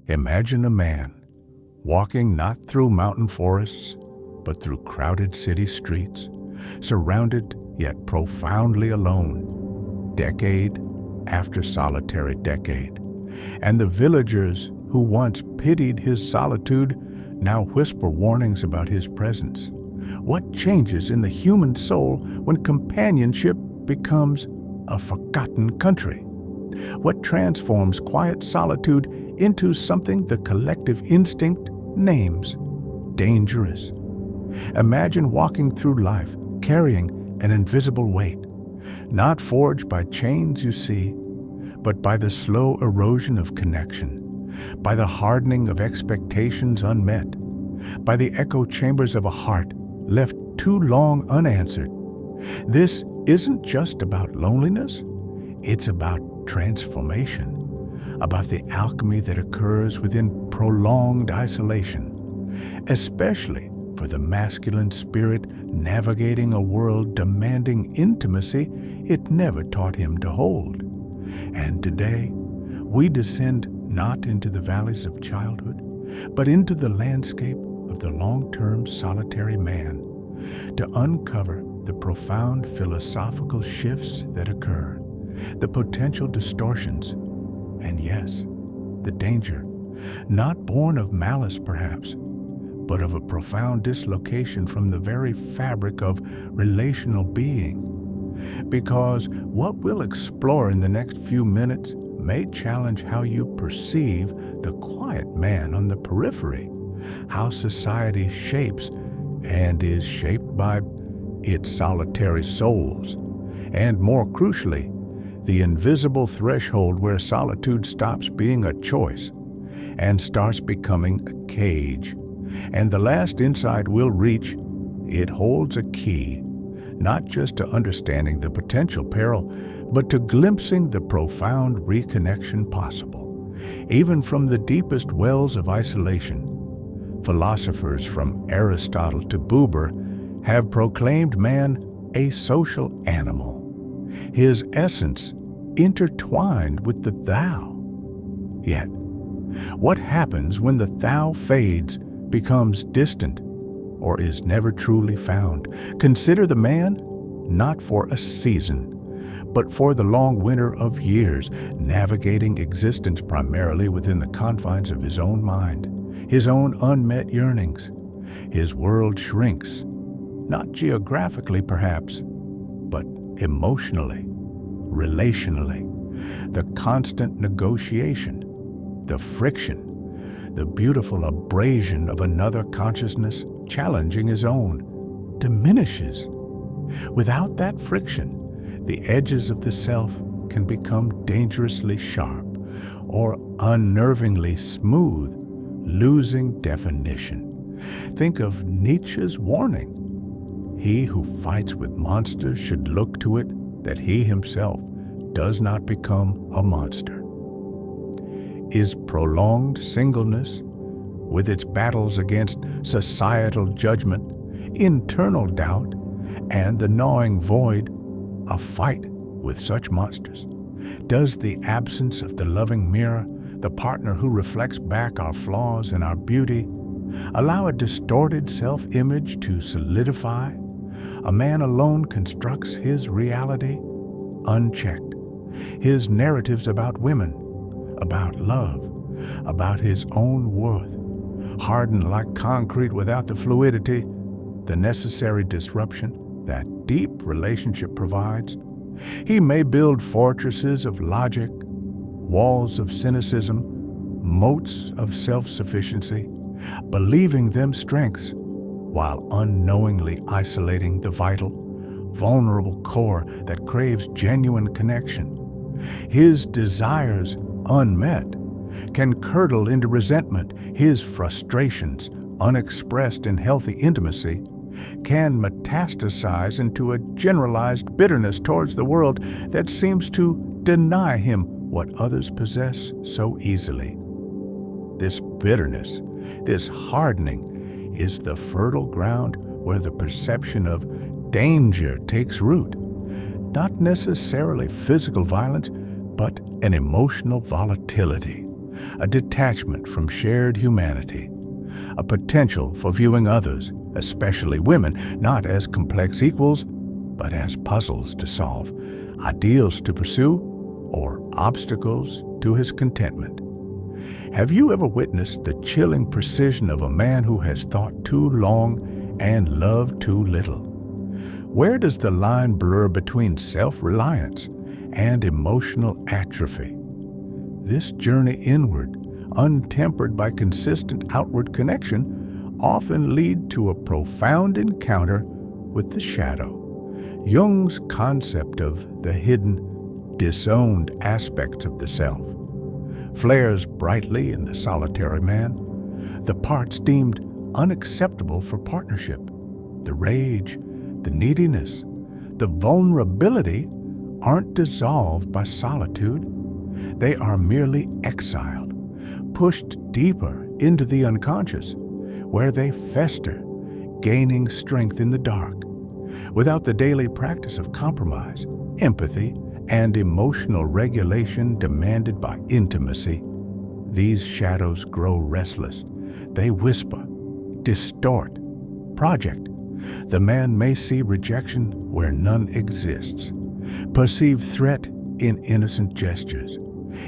Imagine a man walking not through mountain forests, but through crowded city streets, surrounded yet profoundly alone, decade after solitary decade. And the villagers who once pitied his solitude now whisper warnings about his presence. What changes in the human soul when companionship becomes a forgotten country? What transforms quiet solitude into something the collective instinct names dangerous? Imagine walking through life carrying an invisible weight, not forged by chains you see, but by the slow erosion of connection, by the hardening of expectations unmet, by the echo chambers of a heart left too long unanswered. This isn't just about loneliness, it's about transformation, about the alchemy that occurs within prolonged isolation, especially for the masculine spirit navigating a world demanding intimacy it never taught him to hold. And today, we descend not into the valleys of childhood, but into the landscape of the long-term solitary man, to uncover the profound philosophical shifts that occur, the potential distortions, and yes, the danger, not born of malice perhaps, but of a profound dislocation from the very fabric of relational being. Because what we'll explore in the next few minutes may challenge how you perceive the quiet man on the periphery, how society shapes and is shaped by its solitary souls, and more crucially, the invisible threshold where solitude stops being a choice and starts becoming a cage. And the last insight we'll reach, it holds a key, not just to understanding the potential peril, but to glimpsing the profound reconnection possible, even from the deepest wells of isolation. Philosophers from Aristotle to Buber have proclaimed man a social animal, his essence intertwined with the thou. Yet, what happens when the thou fades, becomes distant, or is never truly found? Consider the man not for a season, but for the long winter of years, navigating existence primarily within the confines of his own mind, his own unmet yearnings. His world shrinks, not geographically perhaps, but emotionally, relationally. The constant negotiation, the friction, the beautiful abrasion of another consciousness challenging his own, diminishes. Without that friction, the edges of the self can become dangerously sharp or unnervingly smooth, losing definition. Think of Nietzsche's warning. He who fights with monsters should look to it that he himself does not become a monster. Is prolonged singleness, with its battles against societal judgment, internal doubt, and the gnawing void, a fight with such monsters? Does the absence of the loving mirror, the partner who reflects back our flaws and our beauty, allow a distorted self-image to solidify? A man alone constructs his reality unchecked. His narratives about women, about love, about his own worth, hardened like concrete without the fluidity, the necessary disruption that deep relationship provides. He may build fortresses of logic, walls of cynicism, moats of self-sufficiency, believing them strengths, while unknowingly isolating the vital, vulnerable core that craves genuine connection. His desires, unmet, can curdle into resentment. His frustrations, unexpressed in healthy intimacy, can metastasize into a generalized bitterness towards the world that seems to deny him what others possess so easily. This bitterness, this hardening, is the fertile ground where the perception of danger takes root. Not necessarily physical violence, but an emotional volatility, a detachment from shared humanity, a potential for viewing others, especially women, not as complex equals, but as puzzles to solve, ideals to pursue, or obstacles to his contentment. Have you ever witnessed the chilling precision of a man who has thought too long and loved too little? Where does the line blur between self-reliance and emotional atrophy? This journey inward, untempered by consistent outward connection, often lead to a profound encounter with the shadow. Jung's concept of the hidden, disowned aspects of the self flares brightly in the solitary man, the parts deemed unacceptable for partnership, the rage, the neediness, the vulnerability aren't dissolved by solitude. They are merely exiled, pushed deeper into the unconscious, where they fester, gaining strength in the dark. Without the daily practice of compromise, empathy, and emotional regulation demanded by intimacy, these shadows grow restless. They whisper, distort, project. The man may see rejection where none exists, perceive threat in innocent gestures,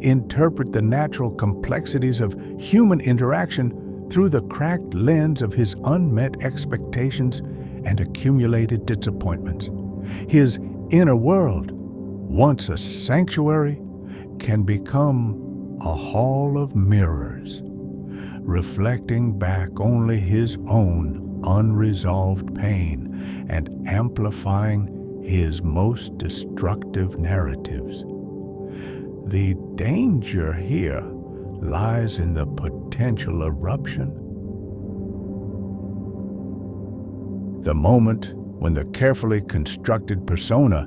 interpret the natural complexities of human interaction through the cracked lens of his unmet expectations and accumulated disappointments. His inner world, once a sanctuary, can become a hall of mirrors, reflecting back only his own unresolved pain and amplifying his most destructive narratives. The danger here lies in the potential eruption. The moment when the carefully constructed persona,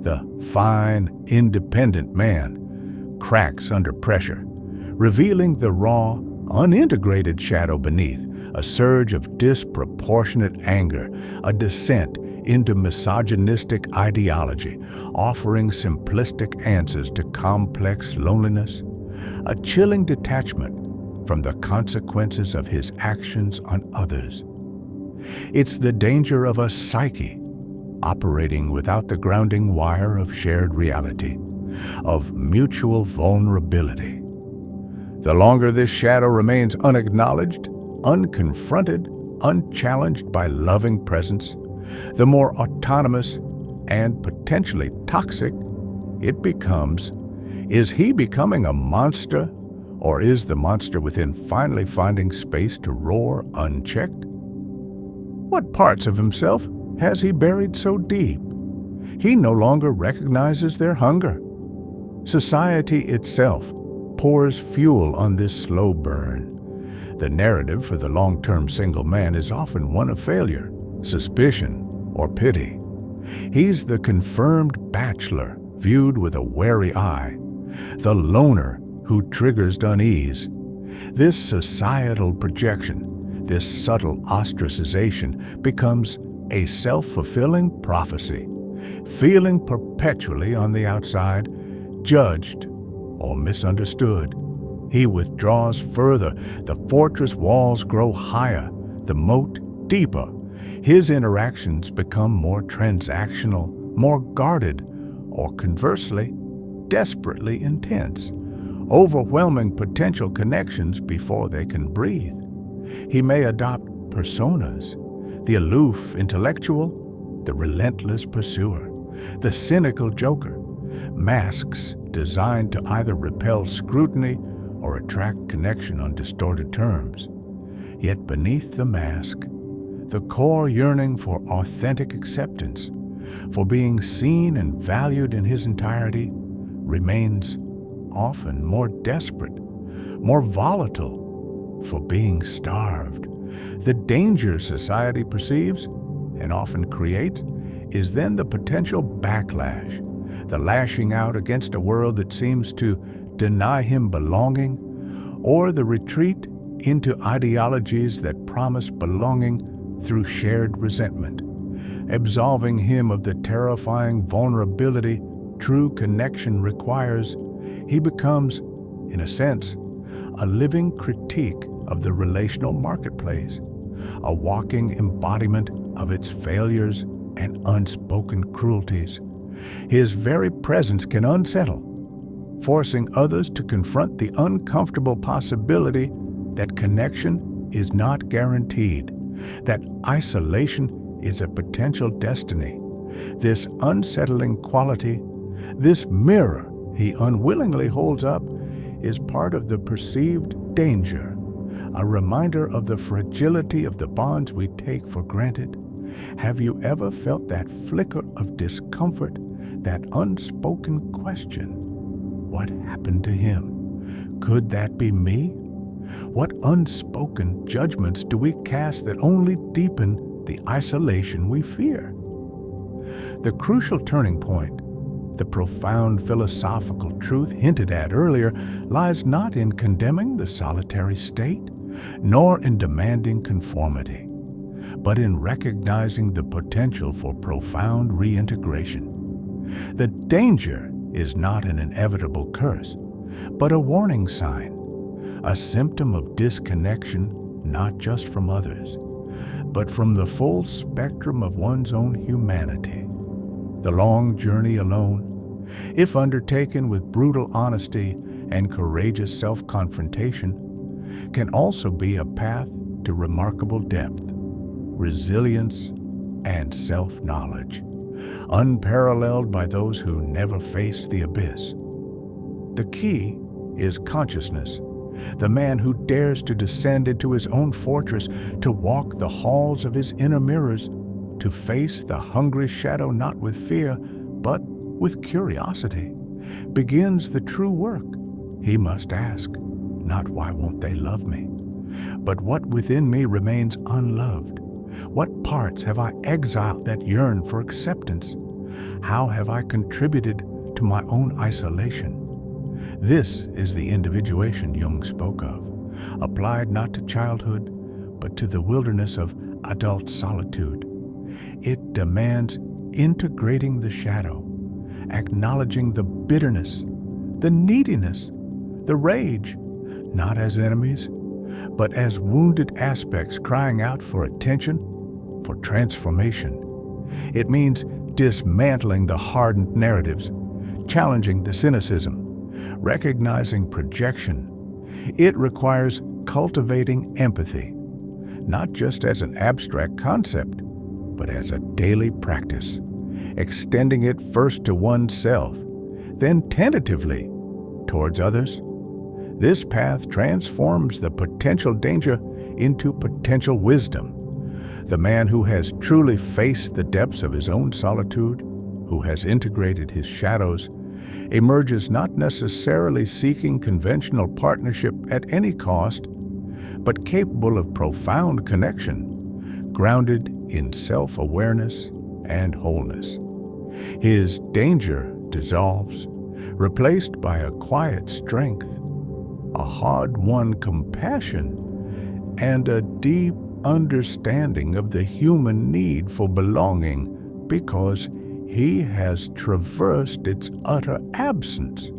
the fine, independent man, cracks under pressure, revealing the raw, unintegrated shadow beneath, a surge of disproportionate anger, a descent into misogynistic ideology, offering simplistic answers to complex loneliness, a chilling detachment from the consequences of his actions on others. It's the danger of a psyche operating without the grounding wire of shared reality, of mutual vulnerability. The longer this shadow remains unacknowledged, unconfronted, unchallenged by loving presence, the more autonomous and potentially toxic it becomes. Is he becoming a monster, or is the monster within finally finding space to roar unchecked? What parts of himself has he buried so deep? He no longer recognizes their hunger. Society itself pours fuel on this slow burn. The narrative for the long-term single man is often one of failure, suspicion, or pity. He's the confirmed bachelor viewed with a wary eye, the loner who triggers unease. This societal projection, this subtle ostracization, becomes a self-fulfilling prophecy. Feeling perpetually on the outside, judged or misunderstood, he withdraws further. The fortress walls grow higher, the moat deeper. His interactions become more transactional, more guarded, or conversely, desperately intense, overwhelming potential connections before they can breathe. He may adopt personas, the aloof intellectual, the relentless pursuer, the cynical joker, masks designed to either repel scrutiny or attract connection on distorted terms. Yet beneath the mask, the core yearning for authentic acceptance, for being seen and valued in his entirety, remains often more desperate, more volatile, for being starved. The danger society perceives and often creates is then the potential backlash, the lashing out against a world that seems to deny him belonging, or the retreat into ideologies that promise belonging through shared resentment, absolving him of the terrifying vulnerability true connection requires. He becomes, in a sense, a living critique of the relational marketplace, a walking embodiment of its failures and unspoken cruelties. His very presence can unsettle, forcing others to confront the uncomfortable possibility that connection is not guaranteed, that isolation is a potential destiny. This unsettling quality, this mirror he unwillingly holds up, is part of the perceived danger, a reminder of the fragility of the bonds we take for granted. Have you ever felt that flicker of discomfort, that unspoken question? What happened to him? Could that be me? What unspoken judgments do we cast that only deepen the isolation we fear? The crucial turning point, the profound philosophical truth hinted at earlier, lies not in condemning the solitary state, nor in demanding conformity, but in recognizing the potential for profound reintegration. The danger is not an inevitable curse, but a warning sign, a symptom of disconnection not just from others, but from the full spectrum of one's own humanity. The long journey alone, if undertaken with brutal honesty and courageous self-confrontation, can also be a path to remarkable depth, resilience, and self-knowledge, unparalleled by those who never faced the abyss. The key is consciousness, the man who dares to descend into his own fortress, to walk the halls of his inner mirrors, to face the hungry shadow not with fear, but with curiosity, begins the true work. He must ask, not why won't they love me, but what within me remains unloved. What parts have I exiled that yearn for acceptance? How have I contributed to my own isolation? This is the individuation Jung spoke of, applied not to childhood, but to the wilderness of adult solitude. It demands integrating the shadow, acknowledging the bitterness, the neediness, the rage, not as enemies, but as wounded aspects crying out for attention, for transformation. It means dismantling the hardened narratives, challenging the cynicism, recognizing projection. It requires cultivating empathy, not just as an abstract concept, but as a daily practice, extending it first to oneself, then tentatively towards others. This path transforms the potential danger into potential wisdom. The man who has truly faced the depths of his own solitude, who has integrated his shadows, emerges not necessarily seeking conventional partnership at any cost, but capable of profound connection, grounded in self-awareness and wholeness. His danger dissolves, replaced by a quiet strength, a hard-won compassion, and a deep understanding of the human need for belonging, because he has traversed its utter absence.